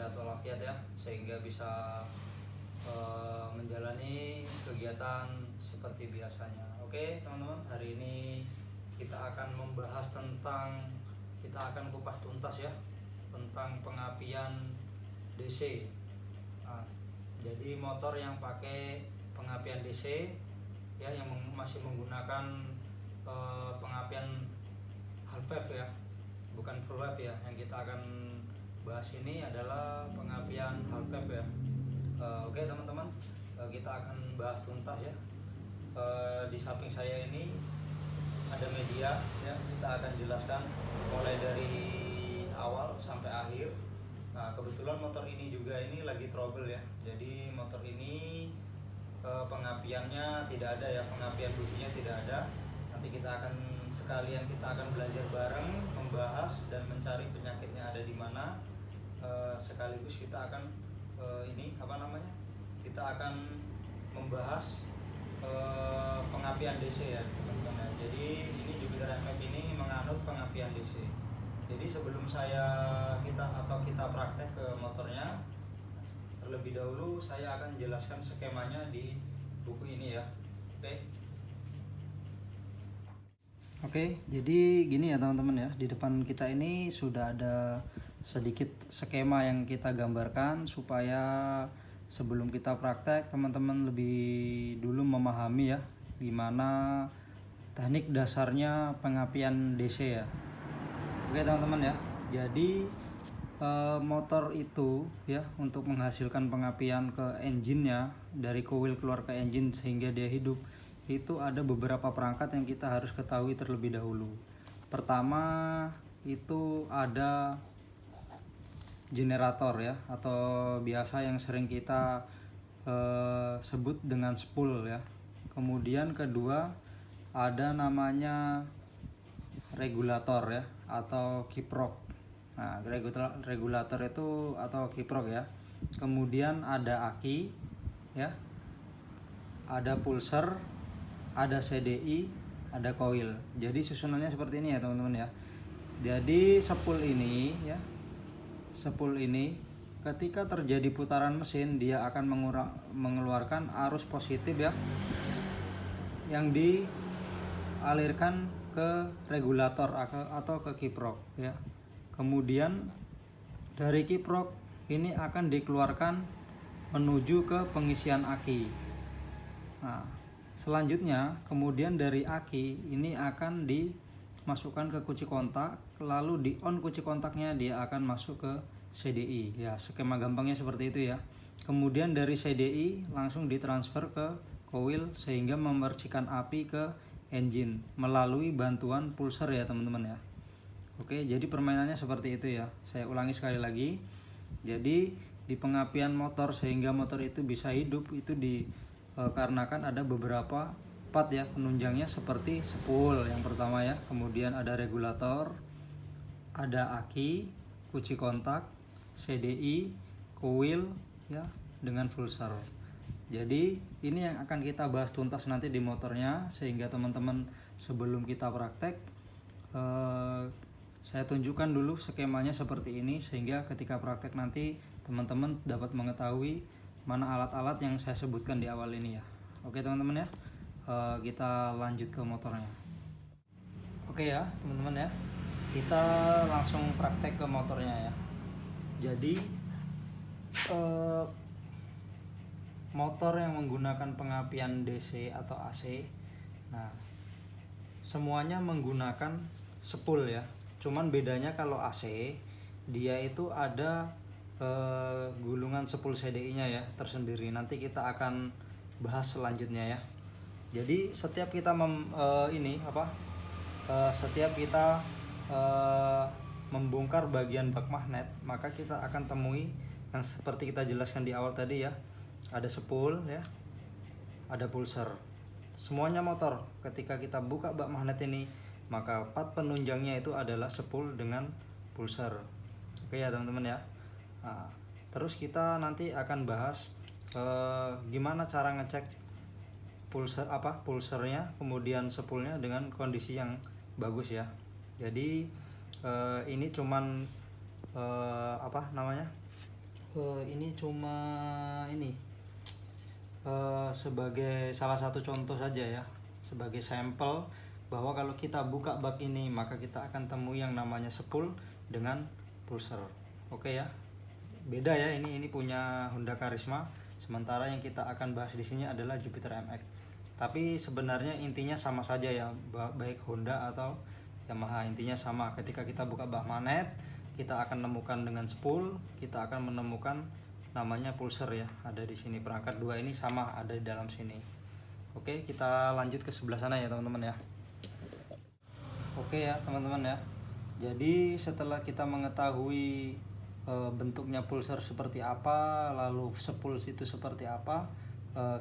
sehat walafiat ya, sehingga bisa menjalani kegiatan seperti biasanya. Oke teman-teman, hari ini kita akan membahas tentang, kita akan kupas tuntas ya tentang pengapian DC. Nah, jadi motor yang pakai pengapian DC ya, yang masih menggunakan pengapian half wave ya, bukan full wave ya. Yang kita akan bahas ini adalah pengapian half wave ya. Oke teman-teman, kita akan bahas tuntas ya. Di samping saya ini ada media ya, kita akan jelaskan mulai dari awal sampai akhir. Nah kebetulan motor ini juga ini lagi trouble ya, jadi motor ini pengapiannya tidak ada ya, pengapian businya tidak ada. Nanti kita akan sekalian kita akan belajar bareng, membahas dan mencari penyakitnya ada di mana. Sekaligus kita akan kita akan membahas pengapian DC ya teman-teman. Jadi ini Jupiter MF ini menganut pengapian DC. Jadi sebelum kita praktek ke motornya, terlebih dahulu saya akan jelaskan skemanya di buku ini ya. Oke, jadi gini ya teman-teman ya, di depan kita ini sudah ada sedikit skema yang kita gambarkan supaya sebelum kita praktek teman-teman lebih dulu memahami ya gimana teknik dasarnya pengapian DC ya. Oke teman-teman ya, jadi motor itu ya, untuk menghasilkan pengapian ke engine-nya, dari coil keluar ke engine sehingga dia hidup, itu ada beberapa perangkat yang kita harus ketahui terlebih dahulu. Pertama itu ada generator ya, atau biasa yang sering kita sebut dengan spool ya. Kemudian kedua ada namanya regulator ya, atau kiprok. Nah regulator itu atau kiprok ya. Kemudian ada aki ya, ada pulser, ada CDI, ada coil. Jadi susunannya seperti ini ya teman-teman ya. Jadi spool ini ketika terjadi putaran mesin, dia akan mengeluarkan arus positif ya, yang dialirkan ke regulator atau ke kiprok ya. Kemudian dari kiprok ini akan dikeluarkan menuju ke pengisian aki. Nah selanjutnya kemudian dari aki ini akan dimasukkan ke kunci kontak, lalu di on kunci kontaknya, dia akan masuk ke CDI ya. Skema gampangnya seperti itu ya. Kemudian dari CDI langsung ditransfer ke coil sehingga memercikan api ke engine melalui bantuan pulser ya teman-teman ya. Oke, jadi permainannya seperti itu ya. Saya ulangi sekali lagi. Jadi di pengapian motor sehingga motor itu bisa hidup itu dikarenakan ada beberapa part ya penunjangnya, seperti spool yang pertama ya, kemudian ada regulator, ada aki, kunci kontak, CDI, coil ya, dengan pulser. Jadi ini yang akan kita bahas tuntas nanti di motornya, sehingga teman-teman sebelum kita praktek saya tunjukkan dulu skemanya seperti ini, sehingga ketika praktek nanti teman-teman dapat mengetahui mana alat-alat yang saya sebutkan di awal ini ya. Oke teman-teman ya, kita lanjut ke motornya. Oke ya teman-teman ya, kita langsung praktek ke motornya ya. Jadi motor yang menggunakan pengapian DC atau AC, nah semuanya menggunakan spool ya. Cuman bedanya kalau AC dia itu ada gulungan spool CDI nya ya tersendiri. Nanti kita akan bahas selanjutnya ya. Jadi setiap kita setiap kita membongkar bagian bak magnet, maka kita akan temui yang seperti kita jelaskan di awal tadi ya. Ada spool ya, ada pulser. Semuanya motor ketika kita buka bak magnet ini, maka part penunjangnya itu adalah spool dengan pulser. Oke ya teman-teman ya. Nah, terus kita nanti akan bahas gimana cara ngecek pulsernya, kemudian spoolnya dengan kondisi yang bagus ya. Jadi ini cuman Ini cuma ini sebagai salah satu contoh saja ya, sebagai sampel bahwa kalau kita buka bak ini maka kita akan temui yang namanya spool dengan pulser. Oke ya, beda ya, ini punya Honda Karisma, sementara yang kita akan bahas di sini adalah Jupiter MX. Tapi sebenarnya intinya sama saja ya, baik Honda atau Yamaha, intinya sama. Ketika kita buka bak magnet, kita akan menemukan dengan spool, kita akan menemukan namanya pulser ya, ada di sini. Perangkat dua ini sama ada di dalam sini. Oke, kita lanjut ke sebelah sana ya teman-teman ya. Oke ya teman-teman ya, jadi setelah kita mengetahui bentuknya pulser seperti apa, lalu spool itu seperti apa,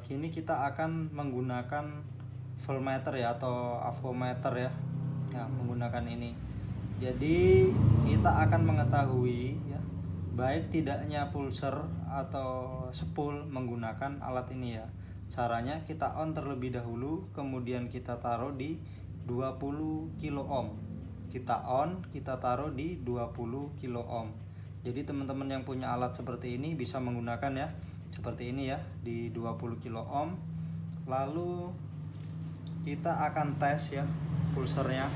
kini kita akan menggunakan voltmeter ya atau avometer ya, menggunakan ini. Jadi kita akan mengetahui ya, baik tidaknya pulser atau spool menggunakan alat ini ya. Caranya kita on terlebih dahulu, kemudian kita taruh di 20 kilo ohm. Kita on, kita taruh di 20 kilo ohm. Jadi teman-teman yang punya alat seperti ini bisa menggunakan ya, seperti ini ya, di 20 kilo ohm. Lalu kita akan tes ya pulsernya.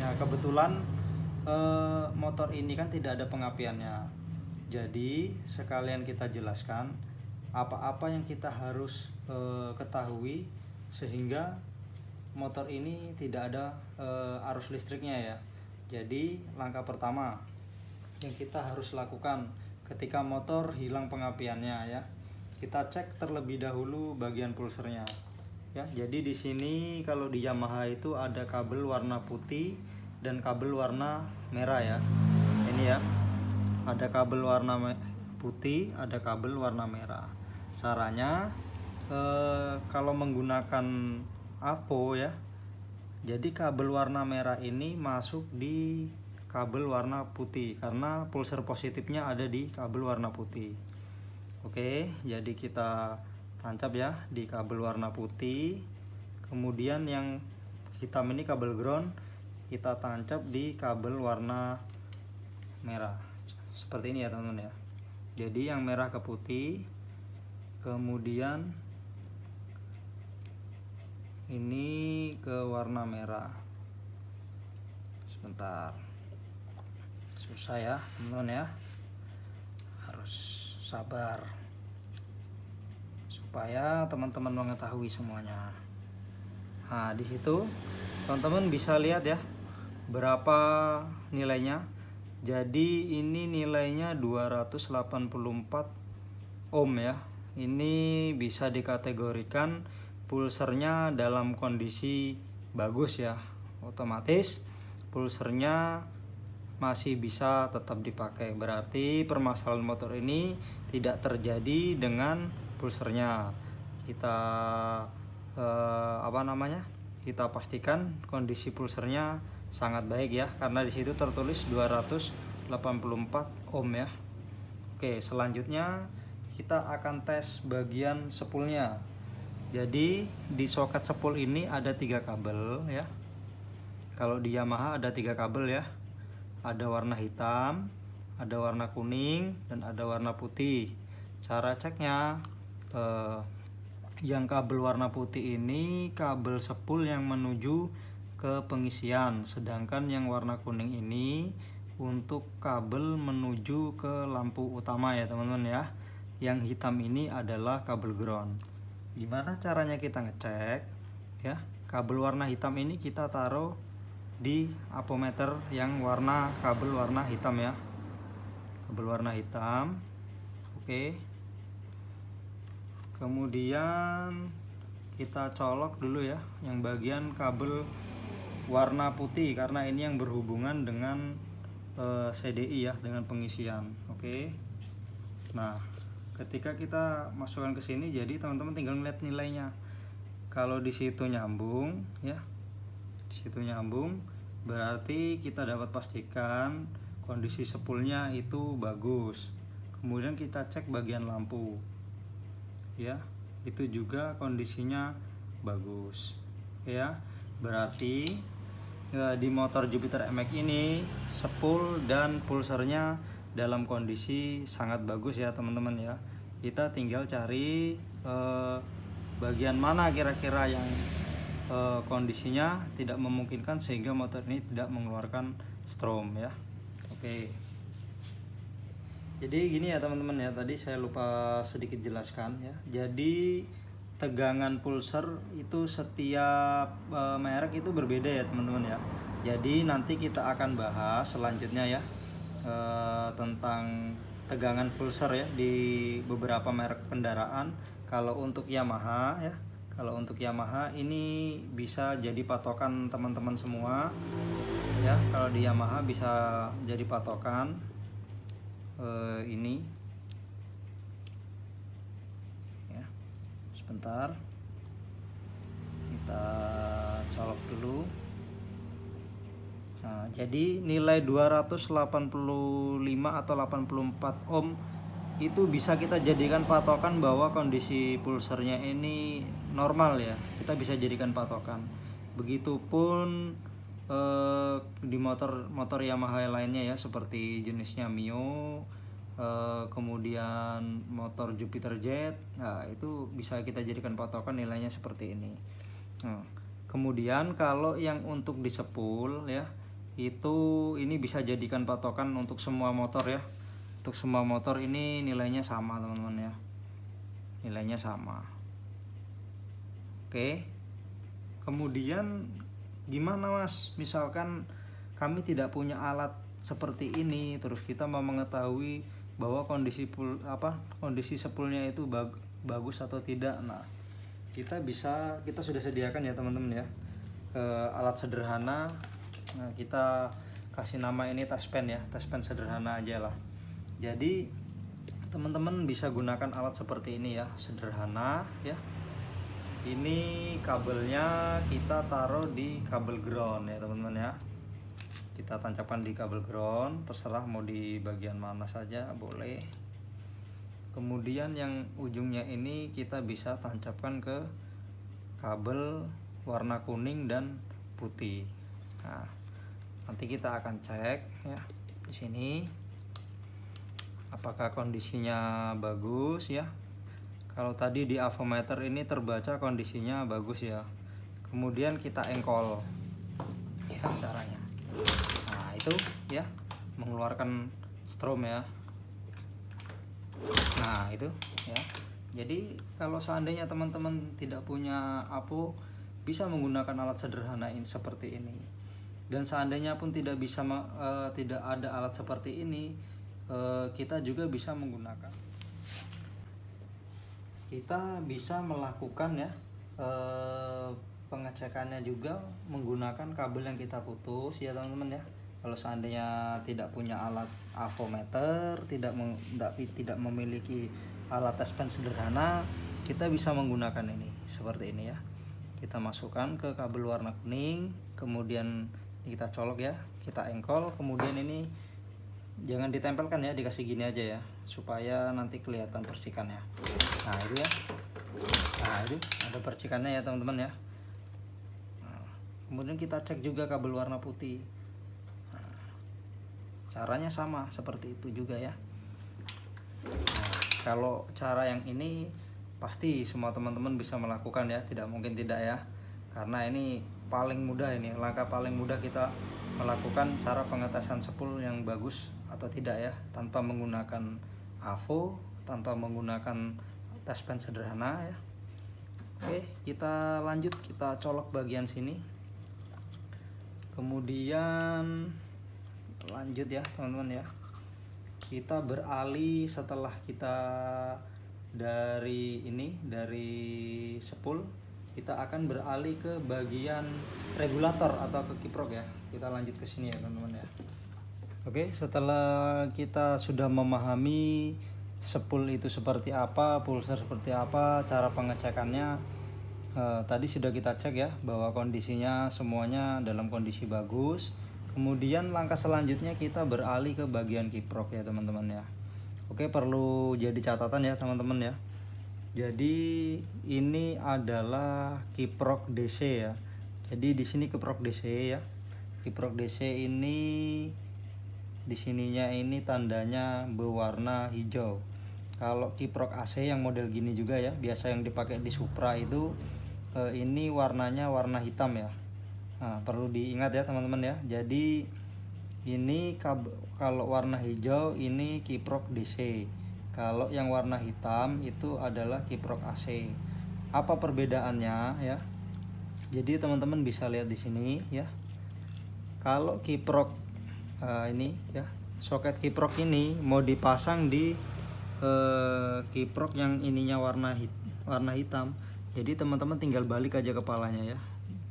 Nah, kebetulan motor ini kan tidak ada pengapiannya. Jadi sekalian kita jelaskan apa-apa yang kita harus ketahui sehingga motor ini tidak ada arus listriknya ya. Jadi langkah pertama yang kita harus lakukan ketika motor hilang pengapiannya ya, kita cek terlebih dahulu bagian pulsernya ya. Jadi di sini kalau di Yamaha itu ada kabel warna putih dan kabel warna merah ya. Ini ya, ada kabel warna putih, ada kabel warna merah. Caranya kalau menggunakan AVO ya, jadi kabel warna merah ini masuk di kabel warna putih karena pulser positifnya ada di kabel warna putih. Oke, jadi kita tancap ya di kabel warna putih. Kemudian yang hitam ini kabel ground, kita tancap di kabel warna merah seperti ini ya teman-teman ya. Jadi yang merah ke putih, kemudian ini ke warna merah. Sebentar, susah ya teman-teman ya, harus sabar supaya teman-teman mengetahui semuanya. Nah di situ teman-teman bisa lihat ya berapa nilainya. Jadi ini nilainya 284 ohm ya. Ini bisa dikategorikan pulsernya dalam kondisi bagus ya. Otomatis pulsernya masih bisa tetap dipakai. Berarti permasalahan motor ini tidak terjadi dengan pulsernya. Kita kita pastikan kondisi pulsernya sangat baik ya, karena di situ tertulis 284 ohm ya. Oke, selanjutnya kita akan tes bagian spoolnya. Jadi di soket spool ini ada 3 kabel ya. Kalau di Yamaha ada 3 kabel ya. Ada warna hitam, ada warna kuning, dan ada warna putih. Cara ceknya, yang kabel warna putih ini kabel spool yang menuju ke pengisian, sedangkan yang warna kuning ini untuk kabel menuju ke lampu utama ya teman-teman ya. Yang hitam ini adalah kabel ground. Gimana caranya kita ngecek ya? Kabel warna hitam ini kita taruh di avometer yang warna kabel warna hitam ya. Kabel warna hitam. Oke. Kemudian kita colok dulu ya yang bagian kabel warna putih, karena ini yang berhubungan dengan CDI ya, dengan pengisian. Oke. Nah, ketika kita masukkan ke sini, jadi teman-teman tinggal ngeliat nilainya. Kalau di situ nyambung ya, di situ nyambung, berarti kita dapat pastikan kondisi spoolnya itu bagus. Kemudian kita cek bagian lampu ya, itu juga kondisinya bagus ya. Berarti di motor Jupiter MX ini spool dan pulsernya dalam kondisi sangat bagus ya teman-teman ya. Kita tinggal cari bagian mana kira-kira yang kondisinya tidak memungkinkan sehingga motor ini tidak mengeluarkan strom ya. Oke, jadi gini ya teman-teman ya, tadi saya lupa sedikit jelaskan ya. Jadi tegangan pulser itu setiap merek itu berbeda ya teman-teman ya. Jadi nanti kita akan bahas selanjutnya ya tentang tegangan pulser ya di beberapa merek kendaraan. Kalau untuk Yamaha ya, kalau untuk Yamaha ini bisa jadi patokan teman-teman semua ya. Kalau di Yamaha bisa jadi patokan ini ya. Sebentar, kita colok dulu. Nah, jadi nilai 285 atau 84 ohm itu bisa kita jadikan patokan bahwa kondisi pulsernya ini normal ya. Kita bisa jadikan patokan. Begitupun di motor Yamaha lainnya ya, seperti jenisnya Mio, kemudian motor Jupiter Jet. Nah, itu bisa kita jadikan patokan nilainya seperti ini. Nah, kemudian kalau yang untuk disepul ya, itu ini bisa jadikan patokan untuk semua motor ya. Untuk semua motor ini nilainya sama teman-teman ya, nilainya sama. Oke, kemudian gimana mas, misalkan kami tidak punya alat seperti ini, terus kita mau mengetahui bahwa kondisi sepulnya itu bagus atau tidak. Nah, kita sudah sediakan ya teman-teman ya alat sederhana. Nah, kita kasih nama ini taspen ya, taspen sederhana aja lah. Jadi teman-teman bisa gunakan alat seperti ini ya, sederhana ya. Ini kabelnya kita taruh di kabel ground ya teman-teman ya. Kita tancapkan di kabel ground, terserah mau di bagian mana saja boleh. Kemudian yang ujungnya ini kita bisa tancapkan ke kabel warna kuning dan putih. Nah, nanti kita akan cek ya di sini apakah kondisinya bagus ya. Kalau tadi di avometer ini terbaca kondisinya bagus ya. Kemudian kita engkol ya caranya. Nah, itu ya mengeluarkan strom ya. Nah, itu ya. Jadi kalau seandainya teman-teman tidak punya APO, bisa menggunakan alat sederhana ini seperti ini. Dan seandainya pun tidak ada alat seperti ini, kita juga bisa melakukan ya pengecekannya juga menggunakan kabel yang kita putus ya teman-teman ya. Kalau seandainya tidak punya alat avometer, tidak memiliki alat taspen sederhana, kita bisa menggunakan ini seperti ini ya. Kita masukkan ke kabel warna kuning, kemudian kita colok ya, kita engkol, kemudian ini jangan ditempelkan ya, dikasih gini aja ya supaya nanti kelihatan percikannya. Nah, itu ya. Nah, itu ada percikannya ya teman-teman ya. Nah, kemudian kita cek juga kabel warna putih. Nah, caranya sama seperti itu juga ya. Nah, kalau cara yang ini pasti semua teman-teman bisa melakukan ya, tidak mungkin tidak ya, karena ini paling mudah, ini langkah paling mudah kita melakukan cara pengetesan sepul yang bagus atau tidak ya, tanpa menggunakan AVO, tanpa menggunakan taspen sederhana ya. Oke, kita lanjut, kita colok bagian sini, kemudian lanjut ya teman-teman ya. Kita beralih setelah kita dari sepul, kita akan beralih ke bagian regulator atau ke kiprok ya. Kita lanjut ke sini ya teman-teman ya. Oke, setelah kita sudah memahami sepul itu seperti apa, pulser seperti apa, cara pengecekannya, tadi sudah kita cek ya bahwa kondisinya semuanya dalam kondisi bagus. Kemudian langkah selanjutnya kita beralih ke bagian kiprok ya teman-teman ya. Oke, perlu jadi catatan ya teman-teman ya. Jadi ini adalah kiprok DC ya. Jadi di sini kiprok DC ya. Kiprok DC ini di sininya ini tandanya berwarna hijau. Kalau kiprok AC yang model gini juga ya, biasa yang dipakai di Supra itu ini warnanya warna hitam ya. Nah, perlu diingat ya teman-teman ya. Jadi ini kalau warna hijau ini kiprok DC. Kalau yang warna hitam itu adalah kiprok AC. Apa perbedaannya ya? Jadi teman-teman bisa lihat di sini ya. Kalau kiprok ini ya, soket kiprok ini mau dipasang di kiprok yang ininya warna hitam. Jadi teman-teman tinggal balik aja kepalanya ya.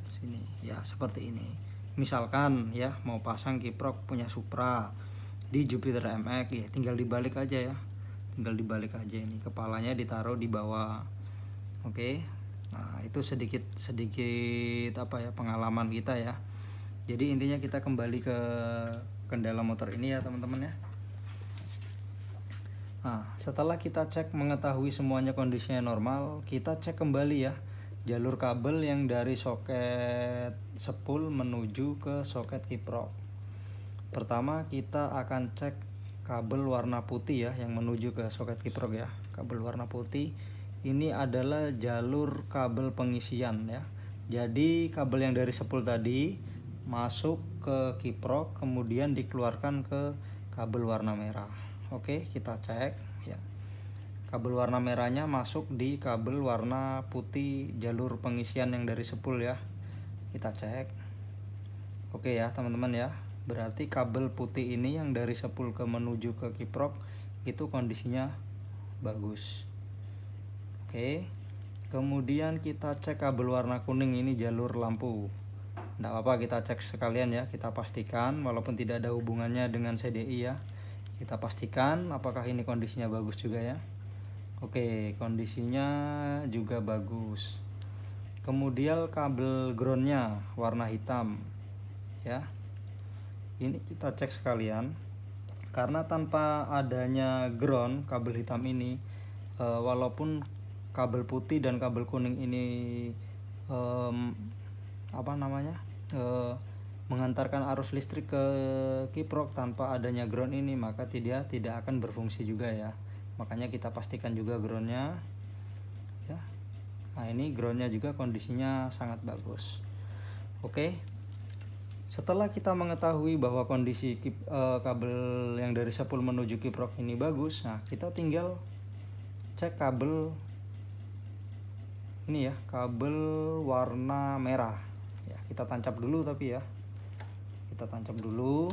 Sini ya, seperti ini. Misalkan ya mau pasang kiprok punya Supra di Jupiter MX ya, tinggal dibalik aja ya. Tinggal dibalik aja, ini kepalanya ditaruh di bawah. Oke. Nah, itu sedikit apa ya, pengalaman kita ya. Jadi intinya kita kembali ke kendala motor ini ya teman-teman ya. Nah, setelah kita cek mengetahui semuanya kondisinya normal, kita cek kembali ya jalur kabel yang dari soket spool menuju ke soket kiprok. Pertama kita akan cek kabel warna putih ya yang menuju ke soket kiprok ya. Kabel warna putih ini adalah jalur kabel pengisian ya. Jadi kabel yang dari spool tadi masuk ke kiprok, kemudian dikeluarkan ke kabel warna merah. Oke, kita cek ya. Kabel warna merahnya masuk di kabel warna putih jalur pengisian yang dari spool ya. Kita cek. Oke ya teman-teman ya. Berarti kabel putih ini yang dari spool ke menuju ke kiprok itu kondisinya bagus. Oke. Kemudian kita cek kabel warna kuning ini jalur lampu. Tidak apa-apa, kita cek sekalian ya. Kita pastikan walaupun tidak ada hubungannya dengan CDI ya. Kita pastikan apakah ini kondisinya bagus juga ya. Oke, kondisinya juga bagus. Kemudian kabel groundnya warna hitam ya. Ini kita cek sekalian, karena tanpa adanya ground kabel hitam ini, walaupun kabel putih dan kabel kuning ini mengantarkan arus listrik ke kiprok, tanpa adanya ground ini maka tidak akan berfungsi juga ya. Makanya kita pastikan juga groundnya ya. Nah, ini groundnya juga kondisinya sangat bagus. Oke. Setelah kita mengetahui bahwa kondisi kabel yang dari spool menuju kiprok ini bagus, nah kita tinggal cek kabel ini ya, kabel warna merah ya. Kita tancap dulu tapi ya. Kita tancap dulu.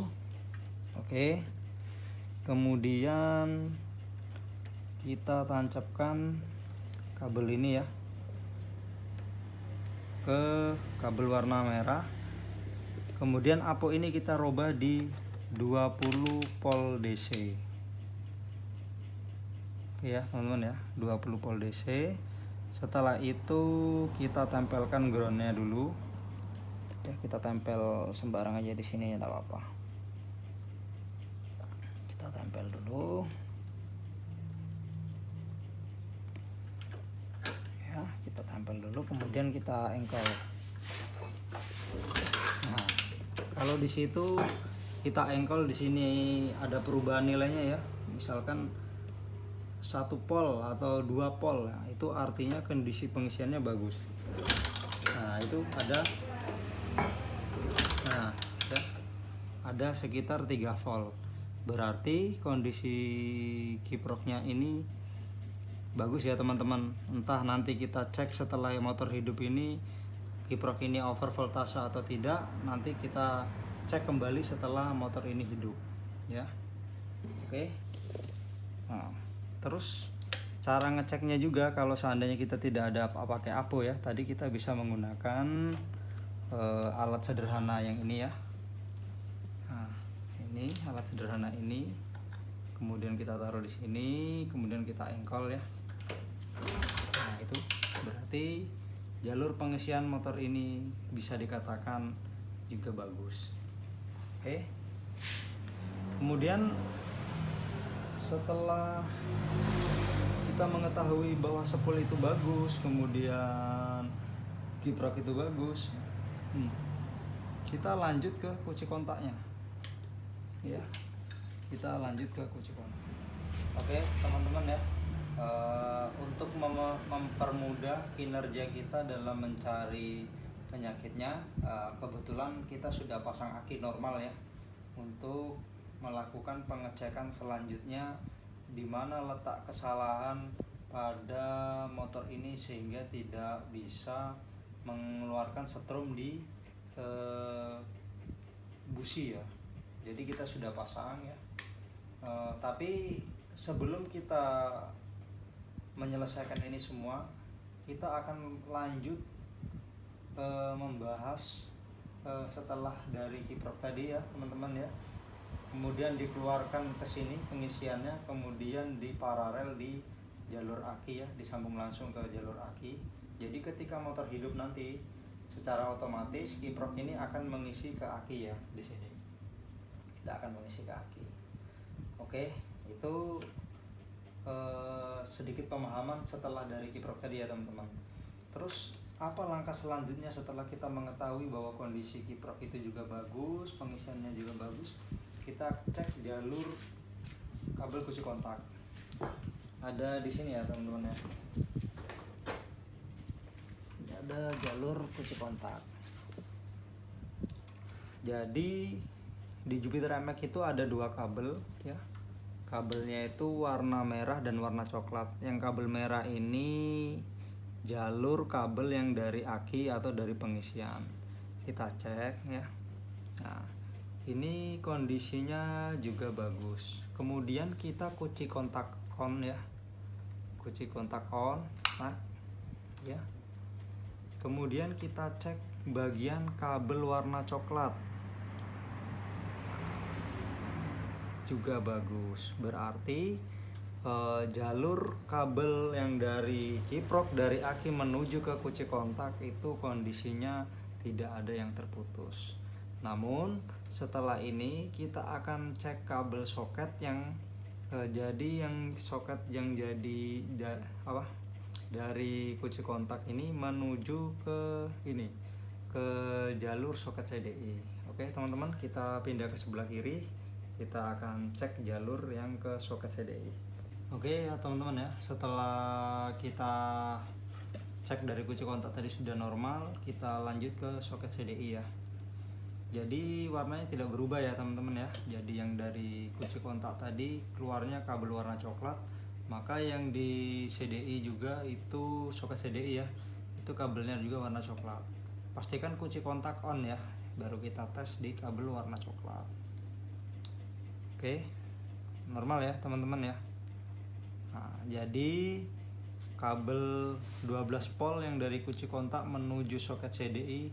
Oke. Kemudian kita tancapkan kabel ini ya ke kabel warna merah. Kemudian apo ini kita robah di 20 volt DC ya teman-teman ya, 20 volt DC. Setelah itu kita tempelkan groundnya dulu ya. Kita tempel sembarang aja di sini ya, tidak apa-apa. Kita tempel dulu ya, kita tempel dulu, kemudian kita engkel. Nah, kalau di situ kita engkel, di sini ada perubahan nilainya ya, misalkan 1 volt atau 2 volt, nah, itu artinya kondisi pengisiannya bagus. Nah, itu ada ada sekitar 3 volt, berarti kondisi kiproknya ini bagus ya teman-teman. Entah nanti kita cek setelah motor hidup ini kiprok ini over voltase atau tidak, nanti kita cek kembali setelah motor ini hidup ya. Oke. Nah, terus cara ngeceknya juga, kalau seandainya kita tidak ada pakai apo ya, tadi kita bisa menggunakan alat sederhana yang ini ya. Nah, ini alat sederhana ini, kemudian kita taruh di sini, kemudian kita engkol ya. Nah, itu berarti jalur pengisian motor ini bisa dikatakan juga bagus. Oke. Kemudian setelah kita mengetahui bahwa spool itu bagus, kemudian kiprok itu bagus, kita lanjut ke kunci kontaknya ya. kita lanjut ke kunci kontak. Oke teman-teman ya, untuk mempermudah kinerja kita dalam mencari penyakitnya, kebetulan kita sudah pasang aki normal ya, untuk melakukan pengecekan selanjutnya di mana letak kesalahan pada motor ini sehingga tidak bisa mengeluarkan setrum di busi ya. Jadi kita sudah pasang ya, tapi sebelum kita menyelesaikan ini semua, kita akan lanjut membahas setelah dari kiprok tadi ya teman-teman ya, kemudian dikeluarkan ke sini pengisiannya, kemudian diparalel di jalur aki ya, disambung langsung ke jalur aki. Jadi ketika motor hidup nanti secara otomatis kiprok ini akan mengisi ke aki ya, di sini kita akan mengisi ke aki. Oke, itu sedikit pemahaman setelah dari kiprok tadi ya teman-teman. Terus apa langkah selanjutnya setelah kita mengetahui bahwa kondisi kiprok itu juga bagus, pengisiannya juga bagus? Kita cek jalur kabel kunci kontak. Ada di sini ya teman-teman ya. Ada jalur kunci kontak. Jadi di Jupiter MX itu ada dua kabel ya. Kabelnya itu warna merah dan warna coklat. Yang kabel merah ini jalur kabel yang dari aki atau dari pengisian. Kita cek ya. Nah, ini kondisinya juga bagus. Kemudian kita kunci kontak on ya. Kunci kontak on. Nah, ya. Kemudian kita cek bagian kabel warna coklat. Juga bagus, berarti jalur kabel yang dari kiprok dari aki menuju ke kunci kontak itu kondisinya tidak ada yang terputus. Namun setelah ini kita akan cek kabel soket yang soket yang jadi dari kunci kontak ini menuju ke ini, ke jalur soket CDI. Oke teman-teman, kita pindah ke sebelah kiri. Kita akan cek jalur yang ke soket CDI. Oke ya teman-teman ya, setelah kita cek dari kunci kontak tadi sudah normal, kita lanjut ke soket CDI ya. Jadi warnanya tidak berubah ya teman-teman ya. Jadi yang dari kunci kontak tadi keluarnya kabel warna coklat, maka yang di CDI juga itu soket CDI ya, itu kabelnya juga warna coklat. Pastikan kunci kontak on ya, baru kita tes di kabel warna coklat. Oke, normal ya teman-teman ya. Nah, jadi kabel 12 volt yang dari kunci kontak menuju soket CDI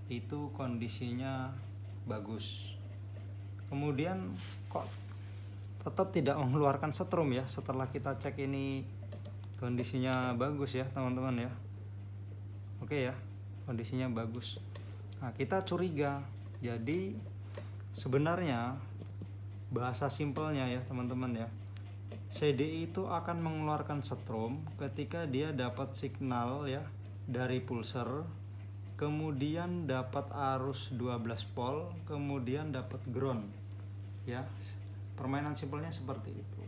itu kondisinya bagus. Kemudian kok tetap tidak mengeluarkan setrum ya setelah kita cek ini kondisinya bagus ya teman-teman ya. Oke ya, kondisinya bagus. Nah, kita curiga. Jadi sebenarnya bahasa simpelnya ya teman-teman ya, CDI itu akan mengeluarkan setrum ketika dia dapat signal ya dari pulser, kemudian dapat arus 12 volt, kemudian dapat ground ya. Permainan simpelnya seperti itu.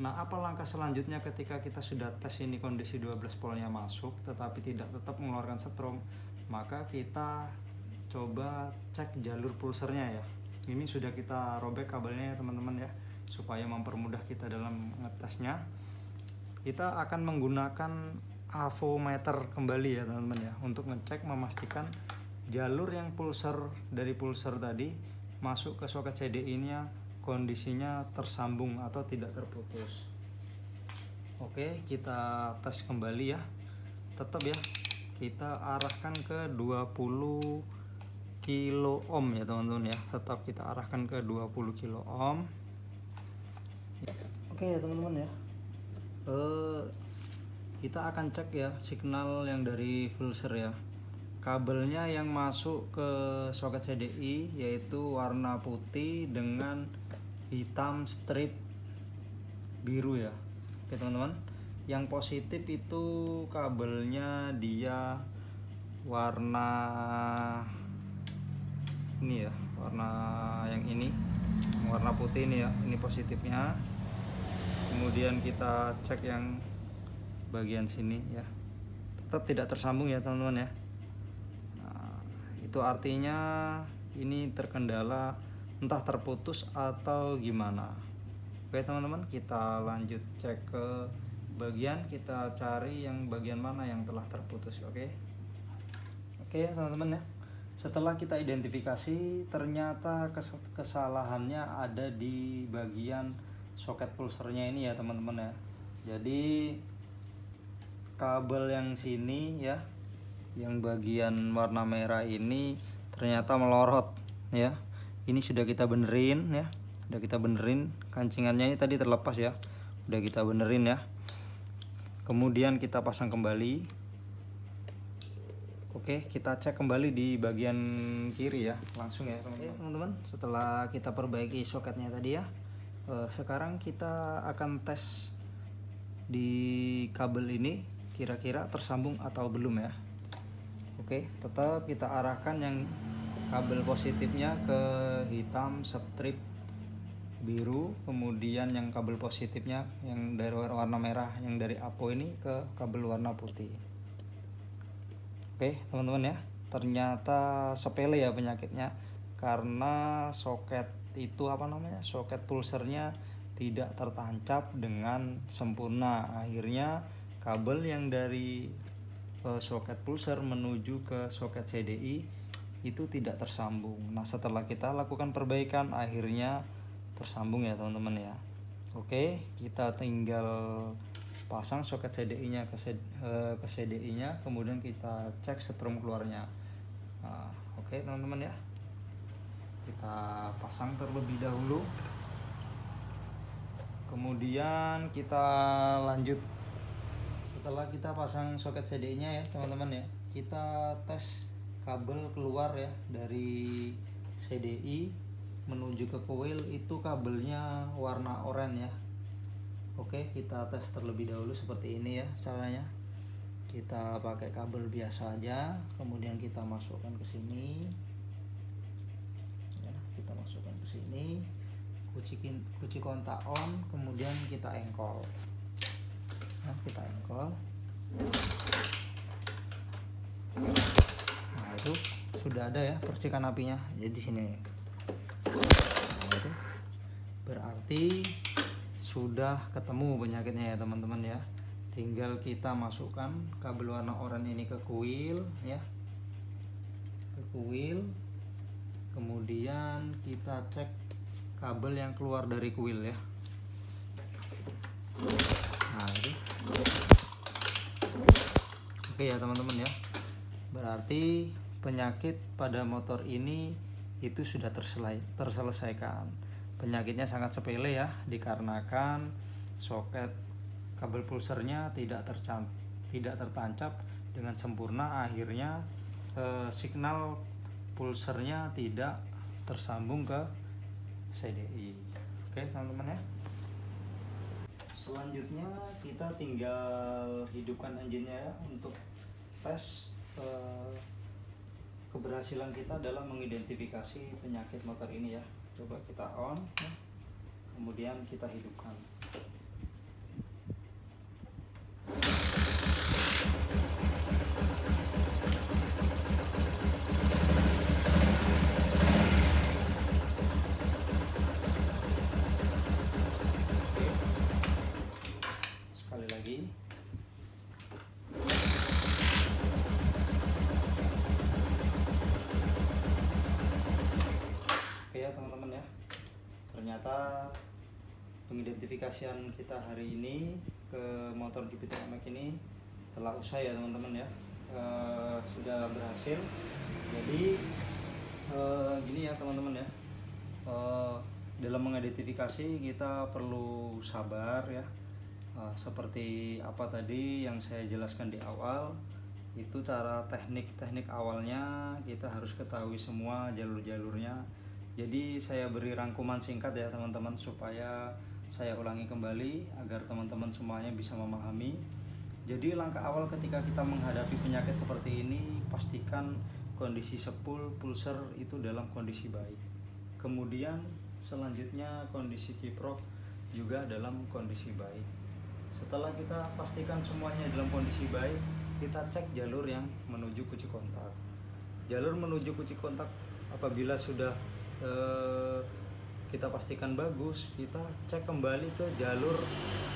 Nah, apa langkah selanjutnya ketika kita sudah tes ini kondisi 12 voltnya masuk tetapi tidak tetap mengeluarkan setrum? Maka kita coba cek jalur pulsernya ya. Ini sudah kita robek kabelnya ya teman-teman ya, supaya mempermudah kita dalam ngetesnya. Kita akan menggunakan avometer kembali ya teman-teman ya, untuk ngecek memastikan jalur yang dari pulser tadi masuk ke soket CDI-nya kondisinya tersambung atau tidak terputus. Oke, kita tes kembali ya. Tetap ya, kita arahkan ke 20 kilo ohm ya teman-teman ya, tetap kita arahkan ke 20 kilo ohm. Oke ya teman-teman ya, kita akan cek ya signal yang dari pulser ya. Kabelnya yang masuk ke soket CDI yaitu warna putih dengan hitam strip biru ya. Oke teman-teman, yang positif itu kabelnya dia warna ini ya, warna yang ini warna putih ini ya, ini positifnya. Kemudian kita cek yang bagian sini ya, tetap tidak tersambung ya teman-teman ya. Nah, itu artinya ini terkendala, entah terputus atau gimana. Oke teman-teman, kita lanjut cek ke bagian, kita cari yang bagian mana yang telah terputus. Oke ya teman-teman ya. Setelah kita identifikasi, ternyata kesalahannya ada di bagian soket pulsernya ini ya teman-teman ya. Jadi kabel yang sini ya, yang bagian warna merah ini ternyata melorot ya. Ini sudah kita benerin ya, udah kita benerin, kancingannya ini tadi terlepas ya, udah kita benerin ya. Kemudian kita pasang kembali. Oke, kita cek kembali di bagian kiri ya, langsung ya teman-teman. Setelah kita perbaiki soketnya tadi ya, sekarang kita akan tes di kabel ini kira-kira tersambung atau belum ya. Oke, tetap kita arahkan yang kabel positifnya ke hitam strip biru, kemudian yang kabel positifnya yang dari warna merah, yang dari APO ini ke kabel warna putih. Oke teman-teman ya, ternyata sepele ya penyakitnya, karena soket itu soket pulsernya tidak tertancap dengan sempurna. Akhirnya kabel yang dari soket pulser menuju ke soket CDI itu tidak tersambung. Nah setelah kita lakukan perbaikan, akhirnya tersambung ya teman-teman ya. Oke, kita tinggal pasang soket CDI nya ke CDI nya, kemudian kita cek setrum keluarnya. Nah, oke teman-teman ya, kita pasang terlebih dahulu, kemudian kita lanjut. Setelah kita pasang soket CDI nya ya teman-teman ya, kita tes kabel keluar ya dari CDI menuju ke coil, itu kabelnya warna oranye ya. Oke, kita tes terlebih dahulu seperti ini ya caranya. Kita pakai kabel biasa aja, kemudian kita masukkan ke sini. Ya, kita masukkan ke sini. Kunci kontak on, kemudian kita engkol. Nah, kita engkol. Nah, itu sudah ada ya percikan apinya. Jadi sini. Nah, itu berarti sudah ketemu penyakitnya ya teman-teman ya. Tinggal kita masukkan kabel warna oranye ini ke coil ya, ke coil. Kemudian kita cek kabel yang keluar dari coil ya. Nah itu oke ya teman-teman ya, berarti penyakit pada motor ini itu sudah terselesaikan. Penyakitnya sangat sepele ya, dikarenakan soket kabel pulsernya tidak tertancap dengan sempurna. Akhirnya signal pulsernya tidak tersambung ke CDI. Oke teman-teman ya, selanjutnya kita tinggal hidupkan engine-nya ya, untuk tes keberhasilan kita dalam mengidentifikasi penyakit motor ini ya. Coba kita on ya, kemudian kita hidupkan. Oke, sekali lagi. Ya teman-teman ya, ternyata pengidentifikasian kita hari ini ke motor Jupiter MX ini telah usai ya teman-teman ya, sudah berhasil. Jadi gini ya teman-teman ya, dalam mengidentifikasi kita perlu sabar ya. Seperti apa tadi yang saya jelaskan di awal, itu cara teknik awalnya kita harus ketahui semua jalur-jalurnya. Jadi saya beri rangkuman singkat ya teman-teman, supaya saya ulangi kembali agar teman-teman semuanya bisa memahami. Jadi langkah awal ketika kita menghadapi penyakit seperti ini, pastikan kondisi spool pulser itu dalam kondisi baik. Kemudian selanjutnya kondisi kiprok juga dalam kondisi baik. Setelah kita pastikan semuanya dalam kondisi baik, kita cek jalur yang menuju kunci kontak. Jalur menuju kunci kontak apabila sudah kita pastikan bagus, kita cek kembali ke jalur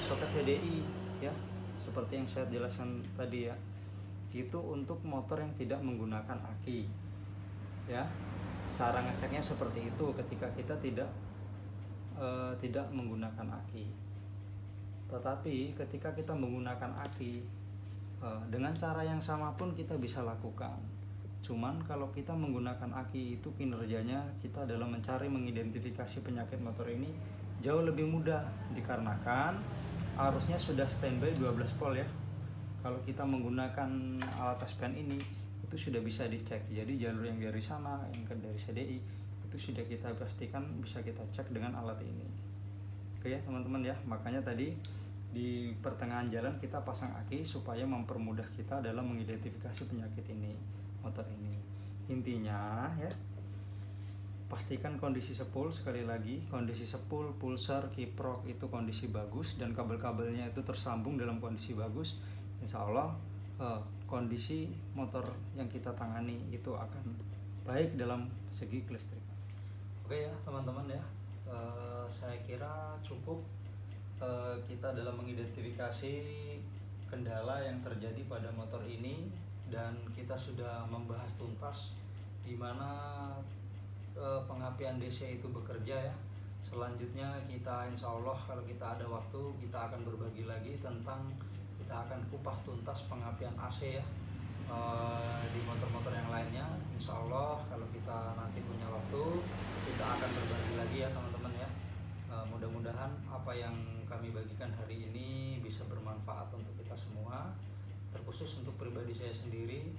soket CDI ya, seperti yang saya jelaskan tadi ya. Itu untuk motor yang tidak menggunakan aki ya. Cara ngeceknya seperti itu ketika kita tidak menggunakan aki. Tetapi ketika kita menggunakan aki, dengan cara yang sama pun kita bisa lakukan. Cuman kalau kita menggunakan aki itu kinerjanya kita dalam mencari mengidentifikasi penyakit motor ini jauh lebih mudah, dikarenakan arusnya sudah standby 12 volt ya. Kalau kita menggunakan alat tes pen ini itu sudah bisa dicek. Jadi jalur yang dari sana, yang dari CDI itu sudah kita pastikan bisa kita cek dengan alat ini. Oke ya teman-teman ya, makanya tadi di pertengahan jalan kita pasang aki supaya mempermudah kita dalam mengidentifikasi penyakit ini, motor ini. Intinya ya, pastikan kondisi sepul, sekali lagi kondisi sepul, pulsar, kiprok itu kondisi bagus dan kabel-kabelnya itu tersambung dalam kondisi bagus. Insya Allah kondisi motor yang kita tangani itu akan baik dalam segi kelistrikan. Oke ya teman-teman ya, saya kira cukup kita dalam mengidentifikasi kendala yang terjadi pada motor ini, dan kita sudah membahas tuntas di mana pengapian DC itu bekerja ya. Selanjutnya kita insya Allah kalau kita ada waktu kita akan berbagi lagi tentang, kita akan kupas tuntas pengapian AC ya di motor-motor yang lainnya. Insya Allah kalau kita nanti punya waktu kita akan berbagi lagi ya teman-teman ya. Mudah-mudahan apa yang kami bagikan hari ini bisa bermanfaat untuk kita semua, terkhusus untuk pribadi saya sendiri.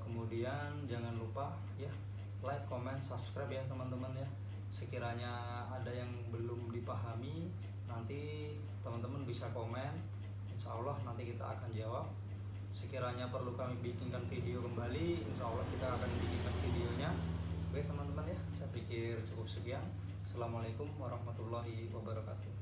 Kemudian jangan lupa ya like, comment, subscribe ya teman-teman ya. Sekiranya ada yang belum dipahami nanti teman-teman bisa komen, insya Allah nanti kita akan jawab. Sekiranya perlu kami bikinkan video kembali, insya Allah kita akan bikinkan videonya. Oke teman-teman ya, saya pikir cukup sekian. Assalamualaikum warahmatullahi wabarakatuh.